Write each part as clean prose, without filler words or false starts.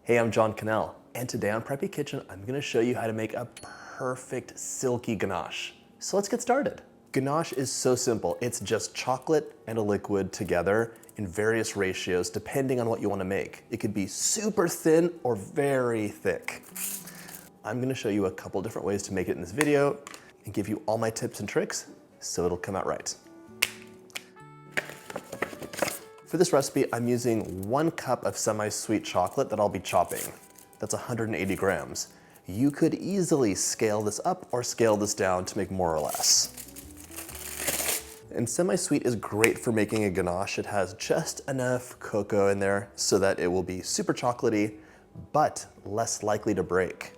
Hey, I'm John Cannell, and today on Preppy Kitchen, I'm gonna show you how to make a perfect silky ganache. So let's get started. Ganache is so simple. It's just chocolate and a liquid together in various ratios depending on what you wanna make. It could be super thin or very thick. I'm gonna show you a couple different ways to make it in this video and give you all my tips and tricks so it'll come out right. For this recipe, I'm using 1 cup of semi-sweet chocolate that I'll be chopping. That's 180 grams. You could easily scale this up or scale this down to make more or less. And semi-sweet is great for making a ganache. It has just enough cocoa in there so that it will be super chocolatey, but less likely to break.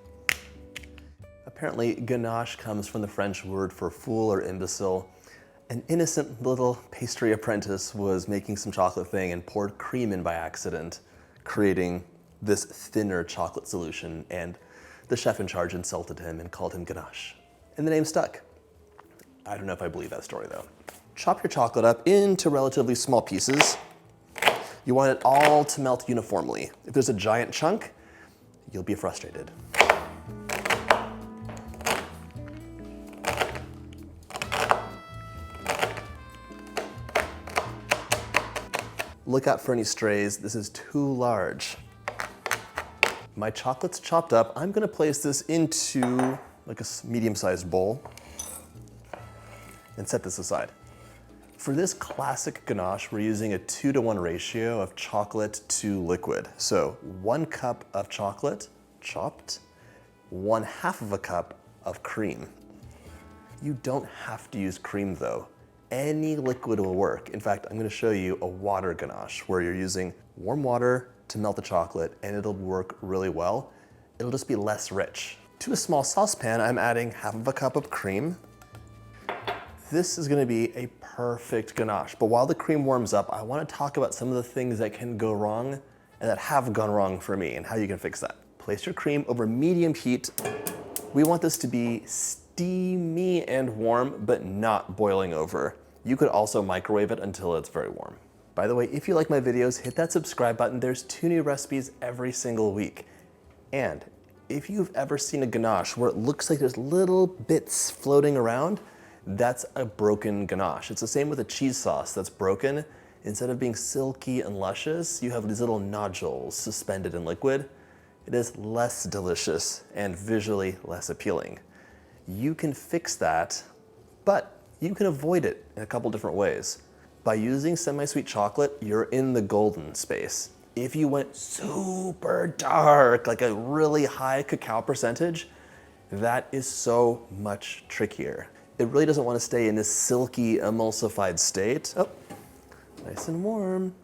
Apparently, ganache comes from the French word for fool or imbecile. An innocent little pastry apprentice was making some chocolate thing and poured cream in by accident, creating this thinner chocolate solution, and the chef in charge insulted him and called him ganache. And the name stuck. I don't know if I believe that story though. Chop your chocolate up into relatively small pieces. You want it all to melt uniformly. If there's a giant chunk, you'll be frustrated. Look out for any strays. This is too large. My chocolate's chopped up. I'm gonna place this into like a medium-sized bowl and set this aside. For this classic ganache, we're using a 2-to-1 ratio of chocolate to liquid. So 1 cup of chocolate chopped, 1/2 of a cup of cream. You don't have to use cream though. Any liquid will work. In fact, I'm gonna show you a water ganache where you're using warm water to melt the chocolate and it'll work really well. It'll just be less rich. To a small saucepan, I'm adding 1/2 of a cup of cream. This is gonna be a perfect ganache, but while the cream warms up, I wanna talk about some of the things that can go wrong and that have gone wrong for me and how you can fix that. Place your cream over medium heat. We want this to be steamy and warm, but not boiling over. You could also microwave it until it's very warm. By the way, if you like my videos, hit that subscribe button. There's 2 new recipes every single week. And if you've ever seen a ganache where it looks like there's little bits floating around, that's a broken ganache. It's the same with a cheese sauce that's broken. Instead of being silky and luscious, you have these little nodules suspended in liquid. It is less delicious and visually less appealing. You can fix that, but you can avoid it in a couple different ways. By using semi-sweet chocolate, you're in the golden space. If you went super dark, like a really high cacao percentage, that is so much trickier. It really doesn't want to stay in this silky, emulsified state. Oh, nice and warm.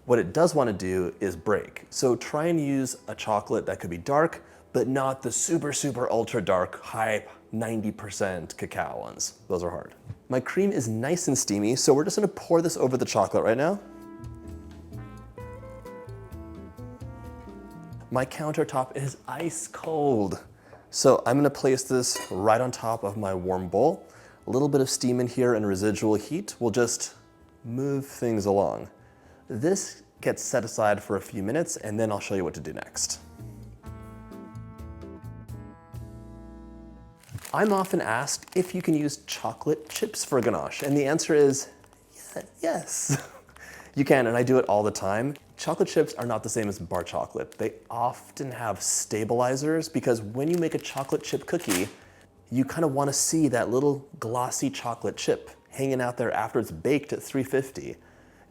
What it does want to do is break. So try and use a chocolate that could be dark, but not the super, super ultra dark, high 90% cacao ones. Those are hard. My cream is nice and steamy, so we're just gonna pour this over the chocolate right now. My countertop is ice cold. So I'm gonna place this right on top of my warm bowl. A little bit of steam in here and residual heat will just move things along. This gets set aside for a few minutes and then I'll show you what to do next. I'm often asked if you can use chocolate chips for ganache, and the answer is yes. You can, and I do it all the time. Chocolate chips are not the same as bar chocolate. They often have stabilizers because when you make a chocolate chip cookie, you kind of want to see that little glossy chocolate chip hanging out there after it's baked at 350,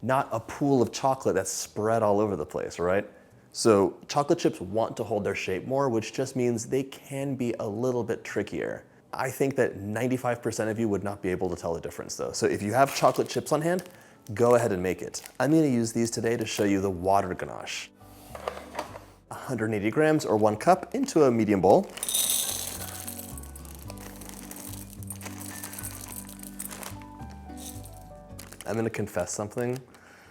not a pool of chocolate that's spread all over the place, right? So chocolate chips want to hold their shape more, which just means they can be a little bit trickier. I think that 95% of you would not be able to tell the difference though. So if you have chocolate chips on hand, go ahead and make it. I'm gonna use these today to show you the water ganache. 180 grams or 1 cup into a medium bowl. I'm gonna confess something.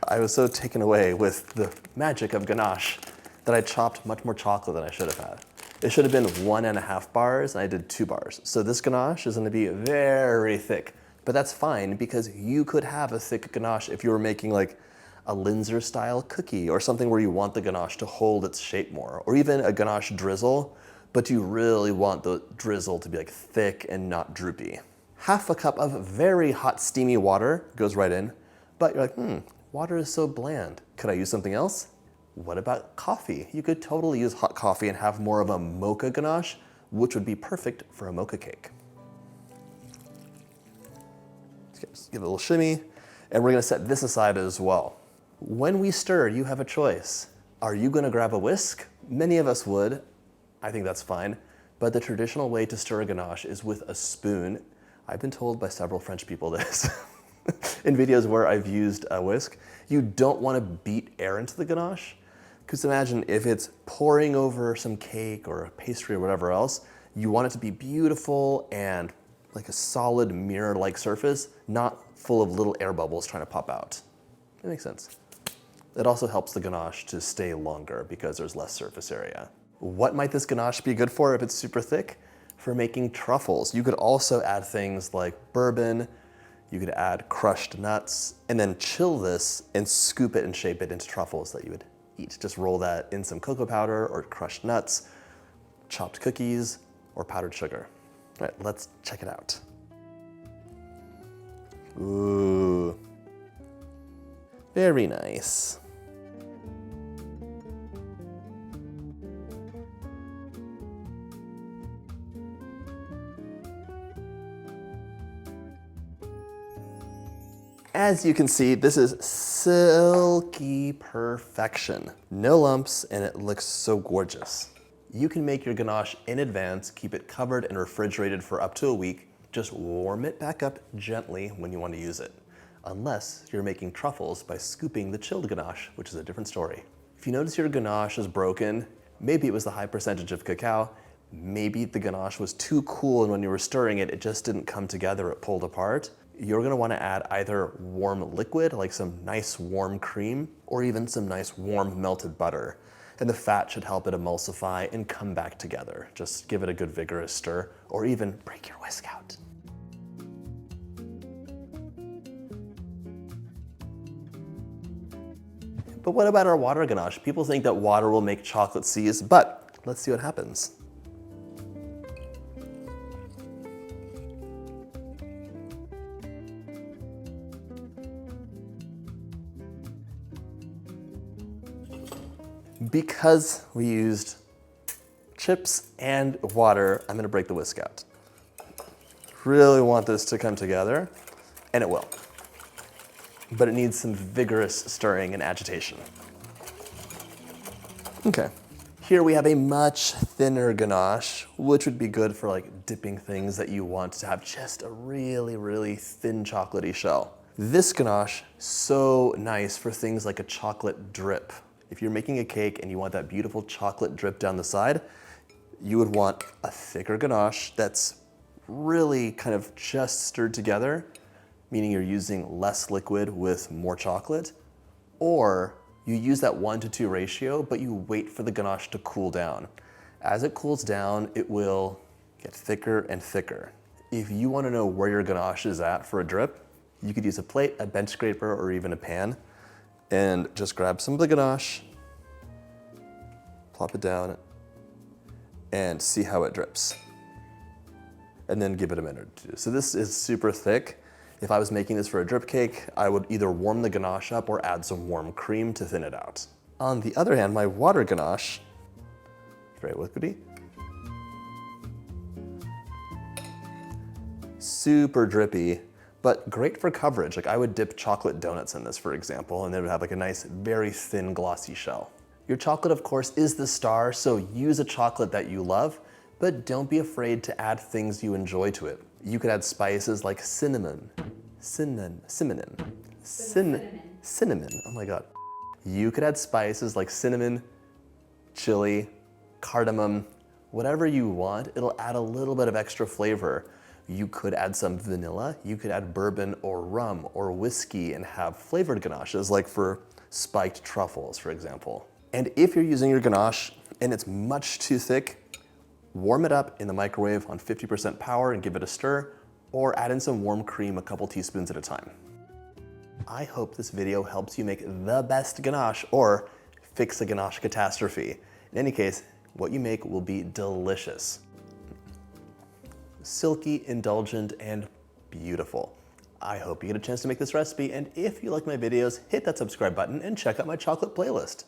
I was so taken away with the magic of ganache that I chopped much more chocolate than I should have had. It should have been 1.5 bars, and I did 2 bars. So this ganache is gonna be very thick, but that's fine because you could have a thick ganache if you were making like a Linzer style cookie or something where you want the ganache to hold its shape more, or even a ganache drizzle, but you really want the drizzle to be like thick and not droopy. Half a cup of very hot steamy water goes right in, but you're like, water is so bland. Could I use something else? What about coffee? You could totally use hot coffee and have more of a mocha ganache, which would be perfect for a mocha cake. Just give it a little shimmy, and we're gonna set this aside as well. When we stir, you have a choice. Are you gonna grab a whisk? Many of us would. I think that's fine, but the traditional way to stir a ganache is with a spoon. I've been told by several French people this in videos where I've used a whisk. You don't wanna beat air into the ganache, because imagine if it's pouring over some cake or a pastry or whatever else, you want it to be beautiful and like a solid mirror-like surface, not full of little air bubbles trying to pop out. That makes sense. It also helps the ganache to stay longer because there's less surface area. What might this ganache be good for if it's super thick? For making truffles. You could also add things like bourbon, you could add crushed nuts, and then chill this and scoop it and shape it into truffles that you would eat. Just roll that in some cocoa powder or crushed nuts, chopped cookies, or powdered sugar. All right, let's check it out. Ooh, very nice. As you can see, this is silky perfection. No lumps, and it looks so gorgeous. You can make your ganache in advance, keep it covered and refrigerated for up to a week. Just warm it back up gently when you want to use it. Unless you're making truffles by scooping the chilled ganache, which is a different story. If you notice your ganache is broken, maybe it was the high percentage of cacao, maybe the ganache was too cool and when you were stirring it, it just didn't come together, it pulled apart. You're gonna wanna add either warm liquid, like some nice warm cream, or even some nice warm melted butter. And the fat should help it emulsify and come back together. Just give it a good vigorous stir, or even break your whisk out. But what about our water ganache? People think that water will make chocolate seize, but let's see what happens. Because we used chips and water, I'm gonna break the whisk out. Really want this to come together, and it will. But it needs some vigorous stirring and agitation. Okay, here we have a much thinner ganache, which would be good for like dipping things that you want to have just a really, really thin chocolatey shell. This ganache, so nice for things like a chocolate drip. If you're making a cake and you want that beautiful chocolate drip down the side, you would want a thicker ganache that's really kind of just stirred together, meaning you're using less liquid with more chocolate, or you use that 1:2 ratio, but you wait for the ganache to cool down. As it cools down, it will get thicker and thicker. If you want to know where your ganache is at for a drip, you could use a plate, a bench scraper, or even a pan, and just grab some of the ganache, plop it down, and see how it drips. And then give it a minute or two. So this is super thick. If I was making this for a drip cake, I would either warm the ganache up or add some warm cream to thin it out. On the other hand, my water ganache, very liquidy, super drippy, but great for coverage. Like I would dip chocolate donuts in this, for example, and it would have like a nice, very thin, glossy shell. Your chocolate, of course, is the star, so use a chocolate that you love, but don't be afraid to add things you enjoy to it. You could add spices like cinnamon. Oh my God. You could add spices like cinnamon, chili, cardamom, whatever you want. It'll add a little bit of extra flavor. You could add some vanilla, you could add bourbon or rum or whiskey and have flavored ganaches, like for spiked truffles, for example. And if you're using your ganache and it's much too thick, warm it up in the microwave on 50% power and give it a stir, or add in some warm cream a couple teaspoons at a time. I hope this video helps you make the best ganache or fix a ganache catastrophe. In any case, what you make will be delicious. Silky, indulgent, and beautiful. I hope you get a chance to make this recipe, and if you like my videos, hit that subscribe button and check out my chocolate playlist.